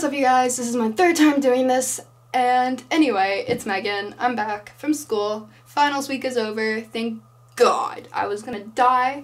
what's up you guys? This is my third time doing this, and anyway, it's Megan. I'm back from school. Finals week is over. Thank God. I was gonna die.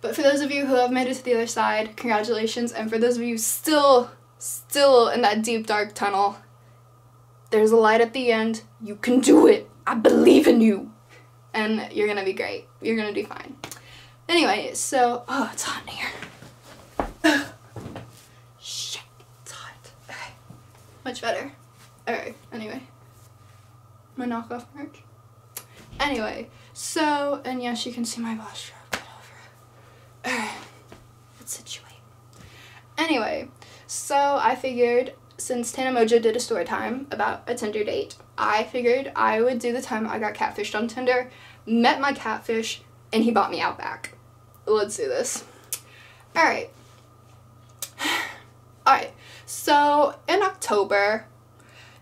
But for those of you who have made it to the other side, congratulations. And for those of you still in that deep dark tunnel, there's a light at the end. You can do it. I believe in you. And you're gonna be great. You're gonna do fine. Anyway, so, oh, it's hot in here. Shit, it's hot. Okay, much better. Alright, anyway. My knockoff merch. Anyway, so, and yes, you can see my posture. Get over it. Alright, let's situate. Anyway, so I figured, since Tana Mojo did a story time about a Tinder date, I figured I would do the time I got catfished on Tinder, met my catfish, and he bought me Outback. Let's do this. Alright. Alright, so in October,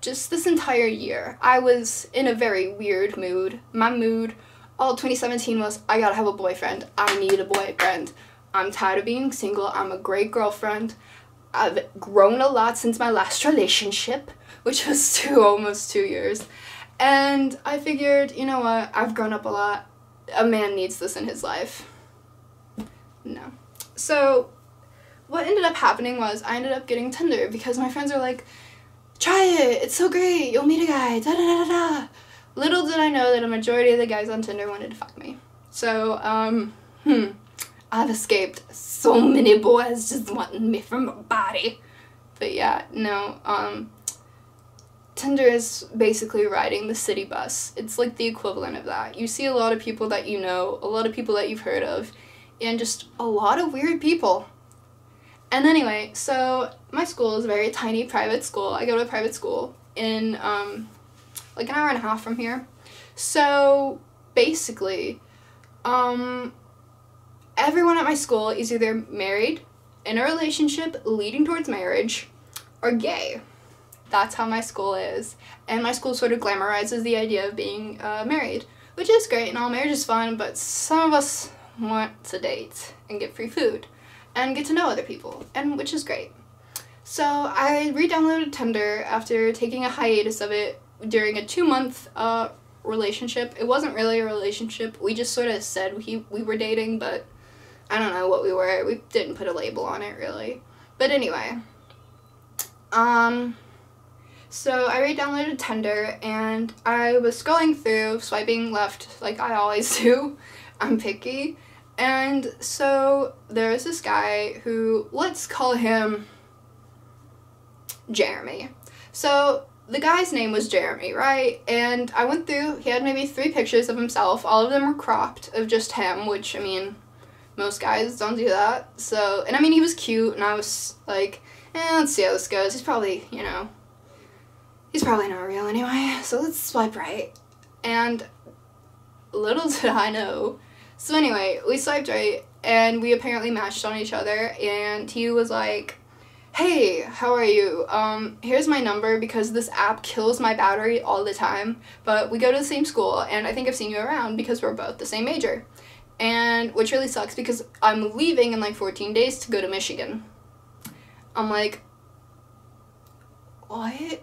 just this entire year, I was in a very weird mood. My mood all 2017 was, I gotta have a boyfriend. I need a boyfriend. I'm tired of being single. I'm a great girlfriend. I've grown a lot since my last relationship, which was almost 2 years. And I figured, you know what, I've grown up a lot. A man needs this in his life. No. So what ended up happening was I ended up getting Tinder because my friends are like, try it, it's so great, you'll meet a guy, da da da da da. Little did I know that a majority of the guys on Tinder wanted to fuck me. So, I've escaped so many boys just wanting me from my body. But yeah, no, Tinder is basically riding the city bus. It's like the equivalent of that. You see a lot of people that you know, a lot of people that you've heard of, and just a lot of weird people. And anyway, so my school is a very tiny private school. I go to a private school in like an hour and a half from here. So basically, everyone at my school is either married, in a relationship leading towards marriage, or gay. That's how my school is. And my school sort of glamorizes the idea of being married, which is great and all. Marriage is fun, but some of us want to date and get free food and get to know other people, and which is great. So I re-downloaded Tinder after taking a hiatus of it during a 2-month relationship. It wasn't really a relationship. We just sort of said we were dating, but I don't know what we were. We didn't put a label on it, really. But anyway, so I re-downloaded Tinder, and I was scrolling through, swiping left like I always do. I'm picky. And so there was this guy who, let's call him Jeremy. So the guy's name was Jeremy, right? And I went through, he had maybe 3 pictures of himself. All of them were cropped of just him, which, I mean, most guys don't do that. So, and I mean, he was cute, and I was like, let's see how this goes. He's probably, you know, he's probably not real anyway, so let's swipe right. And little did I know. So anyway, we swiped right, and we apparently matched on each other, and he was like, hey, how are you? Here's my number because this app kills my battery all the time, but we go to the same school, and I think I've seen you around because we're both the same major. And which really sucks because I'm leaving in like 14 days to go to Michigan. I'm like, what?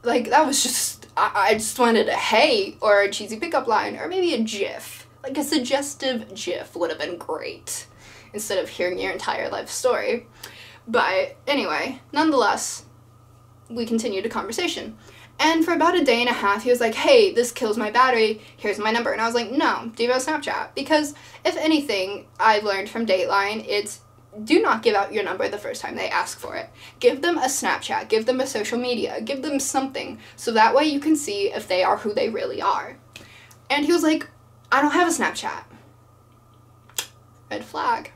Like, that was just, I just wanted a hey, or a cheesy pickup line, or maybe a gif. Like, a suggestive gif would have been great, instead of hearing your entire life story. But anyway, nonetheless, we continued a conversation. And for about a day and a half, he was like, hey, this kills my battery, here's my number. And I was like, no, do you have a Snapchat? Because if anything I've learned from Dateline, it's do not give out your number the first time they ask for it. Give them a Snapchat, give them a social media, give them something, so that way you can see if they are who they really are. And he was like, I don't have a Snapchat. Red flag.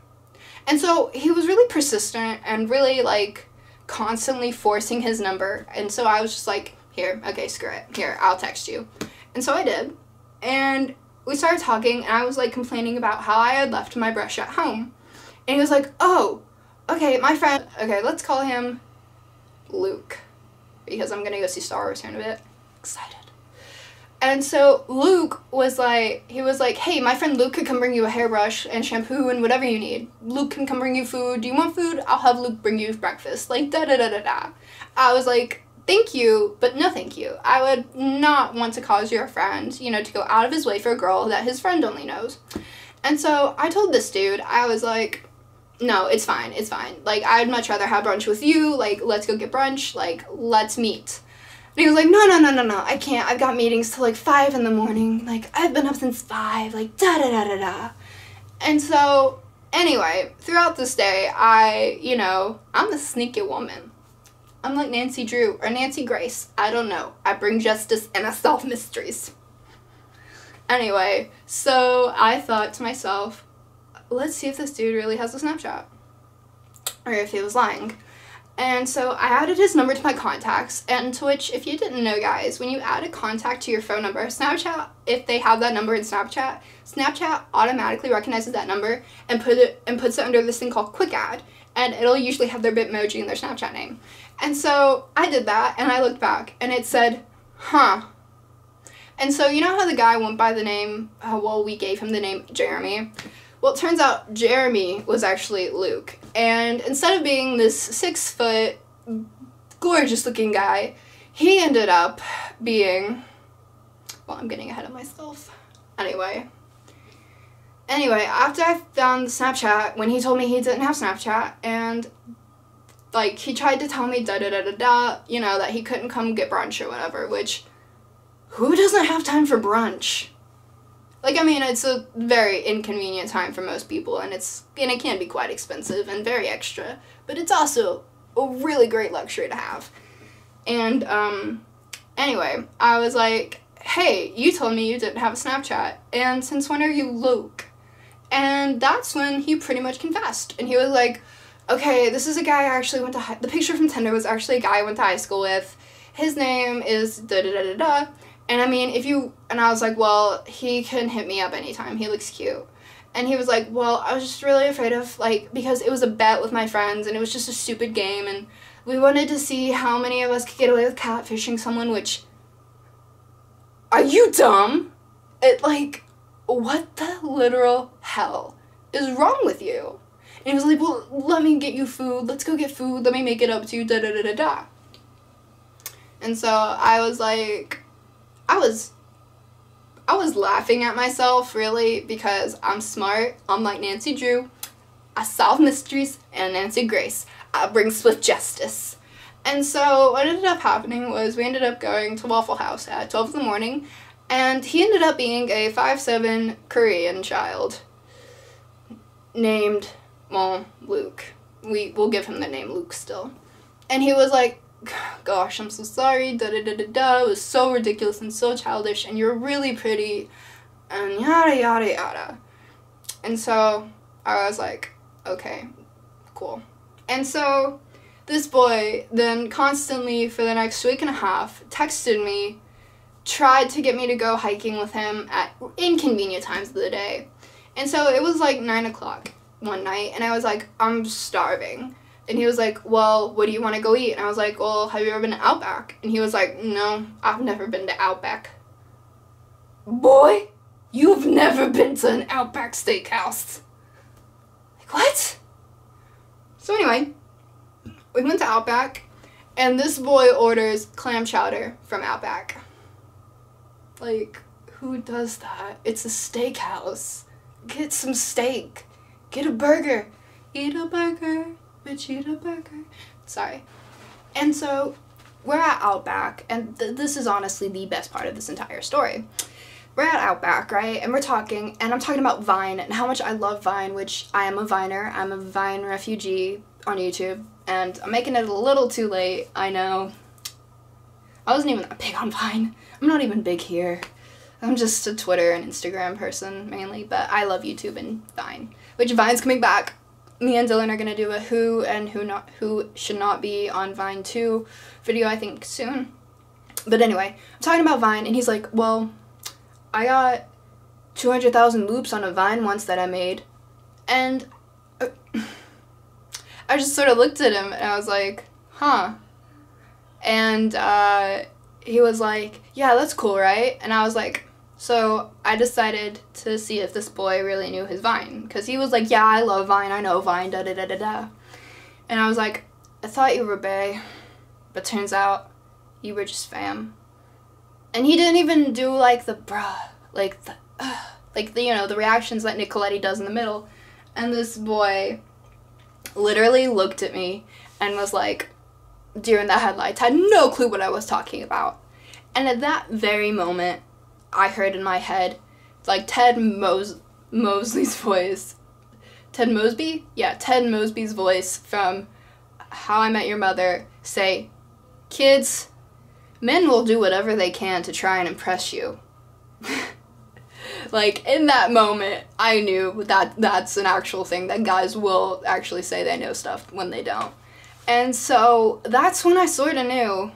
And so he was really persistent and really, like, constantly forcing his number. And so I was just like, here, okay, screw it. Here, I'll text you. And so I did. And we started talking, and I was, like, complaining about how I had left my brush at home. And he was like, oh, okay, my friend, okay, let's call him Luke, because I'm gonna go see Star Wars here in a bit. Excited. And so Luke was like, hey, my friend Luke could come bring you a hairbrush and shampoo and whatever you need. Luke can come bring you food. Do you want food? I'll have Luke bring you breakfast. Like, da-da-da-da-da. I was like, thank you, but no thank you. I would not want to cause your friend, you know, to go out of his way for a girl that his friend only knows. And so I told this dude, I was like, no, it's fine, it's fine. Like, I'd much rather have brunch with you. Like, let's go get brunch. Like, let's meet. And he was like, no, I can't. I've got meetings till like 5 in the morning. Like, I've been up since 5. Like, da-da-da-da-da. And so, anyway, throughout this day, I'm a sneaky woman. I'm like Nancy Drew or Nancy Grace. I don't know. I bring justice and I solve mysteries. Anyway, so I thought to myself, let's see if this dude really has a Snapchat. Or if he was lying. And so I added his number to my contacts, and to which, if you didn't know, guys, when you add a contact to your phone number, Snapchat, if they have that number in Snapchat, Snapchat automatically recognizes that number and puts it under this thing called Quick Add, and it'll usually have their Bitmoji in their Snapchat name. And so I did that, and I looked back, and it said, huh. And so you know how the guy went by the name, we gave him the name Jeremy? Well, it turns out Jeremy was actually Luke. And instead of being this 6-foot, gorgeous-looking guy, he ended up being... Well, I'm getting ahead of myself. Anyway, after I found the Snapchat, when he told me he didn't have Snapchat, and, like, he tried to tell me da-da-da-da-da, you know, that he couldn't come get brunch or whatever, which, who doesn't have time for brunch? Like, I mean, it's a very inconvenient time for most people, and it can be quite expensive and very extra, but it's also a really great luxury to have. And, anyway, I was like, hey, you told me you didn't have a Snapchat, and since when are you Luke? And that's when he pretty much confessed, and he was like, okay, this is a guy I actually went to the picture from Tinder was actually a guy I went to high school with. His name is da-da-da-da-da. And I mean, and I was like, well, he can hit me up anytime. He looks cute. And he was like, well, I was just really afraid of, like, because it was a bet with my friends, and it was just a stupid game, and we wanted to see how many of us could get away with catfishing someone, which, are you dumb? What the literal hell is wrong with you? And he was like, well, let me get you food. Let's go get food. Let me make it up to you, da-da-da-da-da. And so I was like... I was laughing at myself, really, because I'm smart. I'm like Nancy Drew. I solve mysteries, and Nancy Grace. I bring swift justice. And so what ended up happening was we ended up going to Waffle House at 12 in the morning, and he ended up being a 5'7" Korean child named, well, Luke. We'll give him the name Luke still. And he was like, gosh, I'm so sorry, da-da-da-da-da, it was so ridiculous and so childish, and you're really pretty, and yada yada yada. And so I was like, okay, cool. And so this boy then constantly for the next week and a half texted me, tried to get me to go hiking with him at inconvenient times of the day. And so it was like 9 o'clock one night, and I was like, I'm starving. And he was like, well, what do you want to go eat? And I was like, well, have you ever been to Outback? And he was like, no, I've never been to Outback. Boy, you've never been to an Outback steakhouse. Like, what? So anyway, we went to Outback, and this boy orders clam chowder from Outback. Like, who does that? It's a steakhouse. Get some steak. Get a burger. Eat a burger. Eat a burger. Sorry. And so we're at Outback, and this is honestly the best part of this entire story. We're at Outback, right? And we're talking, and I'm talking about Vine and how much I love Vine, which I am a Viner. I'm a Vine refugee on YouTube, and I'm making it a little too late, I know. I wasn't even that big on Vine. I'm not even big here. I'm just a Twitter and Instagram person, mainly, but I love YouTube and Vine, which Vine's coming back. Me and Dylan are going to do a who and who should not be on Vine 2 video, I think, soon. But anyway, I'm talking about Vine, and he's like, well, I got 200,000 loops on a Vine once that I made. And I just sort of looked at him, and I was like, huh. And he was like, yeah, that's cool, right? And I was like, so I decided to see if this boy really knew his Vine. Because he was like, yeah, I love Vine, I know Vine, da-da-da-da-da. And I was like, I thought you were bae, but turns out you were just fam. And he didn't even do, like, the bruh, like, the, you know, the reactions that Nicoletti does in the middle. And this boy literally looked at me and was like, deer in the headlights, had no clue what I was talking about. And at that very moment, I heard in my head, like, Ted Mosley's voice. Ted Mosby? Yeah, Ted Mosby's voice from How I Met Your Mother say, kids, men will do whatever they can to try and impress you. Like, in that moment, I knew that that's an actual thing, that guys will actually say they know stuff when they don't. And so that's when I sort of knew,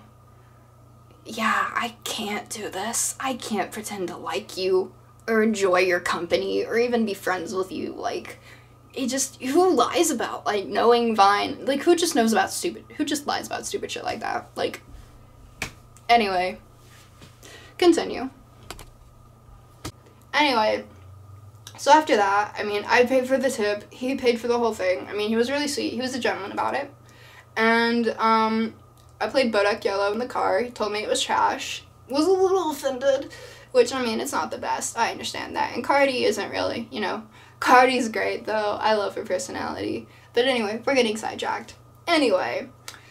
yeah, I can't do this. I can't pretend to like you or enjoy your company or even be friends with you. Like, who lies about, like, knowing Vine? Like, who just lies about stupid shit like that? Like, anyway, continue. Anyway, so after that, I mean, I paid for the tip, he paid for the whole thing. I mean, he was really sweet, he was a gentleman about it. And, I played Bodak Yellow in the car, he told me it was trash, was a little offended, which, I mean, it's not the best, I understand that. And Cardi isn't really, you know, Cardi's great, though, I love her personality. But anyway, we're getting sidetracked. Anyway,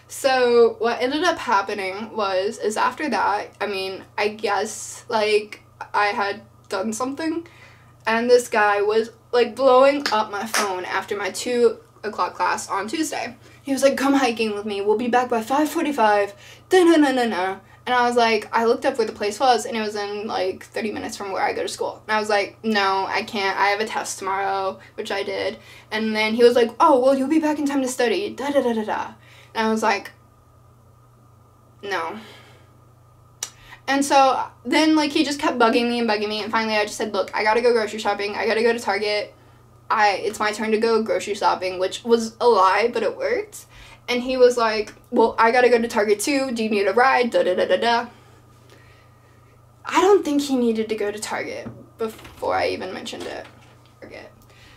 so what ended up happening is after that, I mean, I guess, like, I had done something, and this guy was, like, blowing up my phone after my 2 o'clock class on Tuesday. He was like, come hiking with me, we'll be back by 5:45, da-na-na-na-na. And I was like, I looked up where the place was, and it was in, like, 30 minutes from where I go to school. And I was like, no, I can't, I have a test tomorrow, which I did. And then he was like, oh, well, you'll be back in time to study, da-da-da-da-da. And I was like, no. And so then, like, he just kept bugging me, and finally I just said, look, I gotta go grocery shopping, I gotta go to Target, it's my turn to go grocery shopping, which was a lie, but it worked. And he was like, well, I gotta go to Target too, do you need a ride, da-da-da-da-da. I don't think he needed to go to Target before I even mentioned it. Target.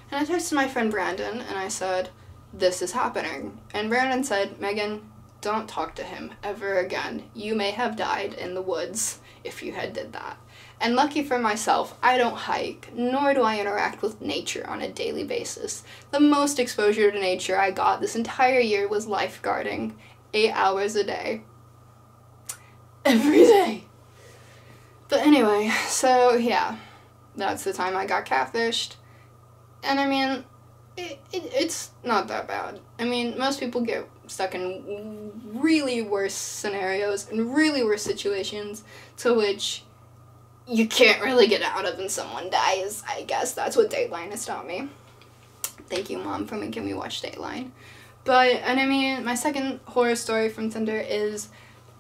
And I texted my friend Brandon, and I said, this is happening. And Brandon said, Megan, don't talk to him ever again. You may have died in the woods if you had did that. And lucky for myself, I don't hike, nor do I interact with nature on a daily basis. The most exposure to nature I got this entire year was lifeguarding, 8 hours a day. Every day. But anyway, so yeah, that's the time I got catfished. And I mean, it's not that bad. I mean, most people get stuck in really worse scenarios and really worse situations to which you can't really get out of and someone dies. I guess that's what Dateline has taught me. Thank you, Mom, for making me watch Dateline. And I mean, my second horror story from Tinder is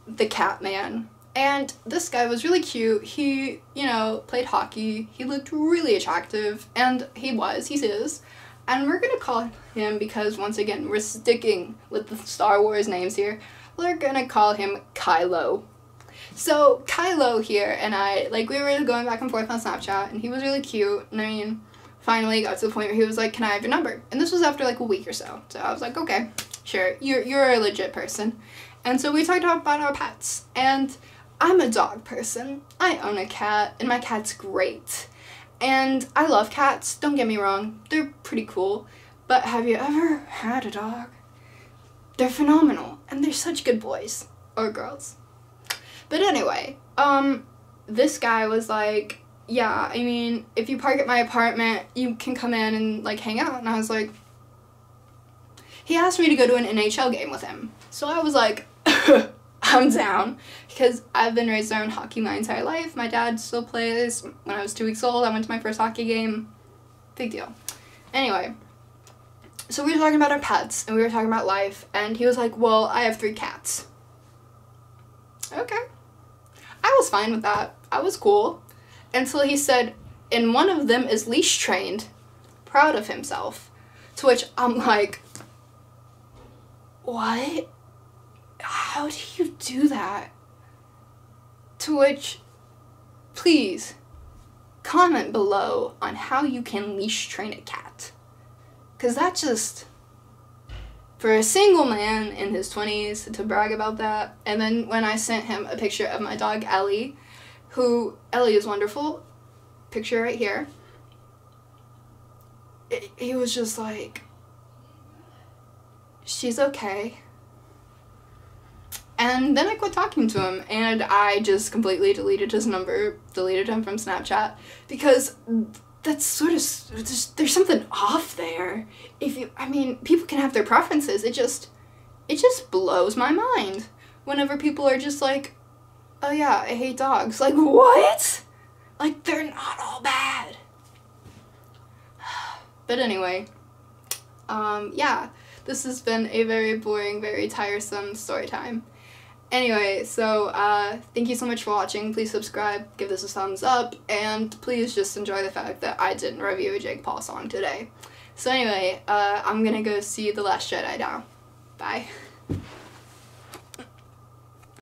the cat man. And this guy was really cute. He, you know, played hockey. He looked really attractive, and he is. And we're gonna call him, because once again, we're sticking with the Star Wars names here, we're gonna call him Kylo. So Kylo here and I, like, we were going back and forth on Snapchat, and he was really cute, and I mean, finally got to the point where he was like, can I have your number? And this was after like a week or so. So I was like, okay, sure, you're a legit person. And so we talked about our pets, and I'm a dog person. I own a cat, and my cat's great. And I love cats, don't get me wrong, they're pretty cool, but have you ever had a dog? They're phenomenal, and they're such good boys, or girls. But anyway, this guy was like, yeah, I mean, if you park at my apartment, you can come in and, like, hang out. And I was like, he asked me to go to an NHL game with him. So I was like, I'm down, because I've been raised around hockey my entire life. My dad still plays. When I was 2 weeks old, I went to my first hockey game. Big deal. Anyway, so we were talking about our pets, and we were talking about life, and he was like, well, I have 3 cats. Okay. I was fine with that. I was cool. Until he said, and one of them is leash trained, proud of himself. To which I'm like, what? How do you do that? To which, please, comment below on how you can leash train a cat. Because that just, for a single man in his 20s to brag about that. And then when I sent him a picture of my dog Ellie, Ellie is wonderful, picture right here, he was just like, she's okay. And then I quit talking to him, and I just completely deleted his number, deleted him from Snapchat, because that's sort of, there's something off there. People can have their preferences, it just blows my mind whenever people are just like, oh yeah, I hate dogs. Like, what? Like, they're not all bad. But anyway, yeah, this has been a very boring, very tiresome story time. Anyway, so, thank you so much for watching. Please subscribe, give this a thumbs up, and please just enjoy the fact that I didn't review a Jake Paul song today. So anyway, I'm gonna go see The Last Jedi now. Bye.